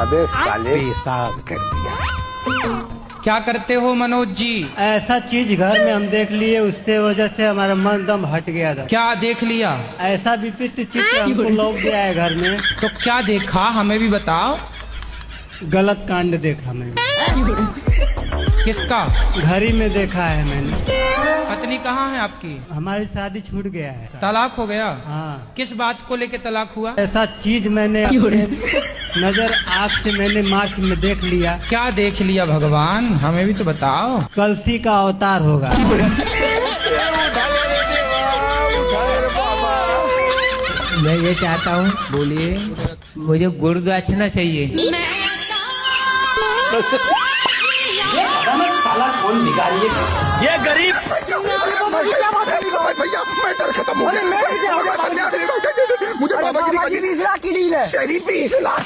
अबे साले पेशाब कर दिया। क्या करते हो मनोज जी? ऐसा चीज घर में हम देख लिए, उसके वजह से हमारा मन दम हट गया था। क्या देख लिया? ऐसा विचित्र चित्र हमको लौट गया है घर में। तो क्या देखा, हमें भी बताओ। गलत कांड देखा मैंने। किसका? घड़ी में देखा है मैंने। पत्नी कहाँ है आपकी? हमारी शादी छूट गया है। तलाक हो गया? हाँ। किस बात को लेके तलाक हुआ? ऐसा चीज मैंने अपने नजर आँख से मैंने मार्च में देख लिया। क्या देख लिया भगवान, हमें भी तो बताओ। कलसी का अवतार होगा। मैं ये चाहता हूँ, बोलिए। मुझे गुरुदक्षिणा चाहिए। साला कौन निकालिए ये गरीब भैया मैटर खत्म हो गया। मुझे बाबा की ली है। तेरी 20 लाख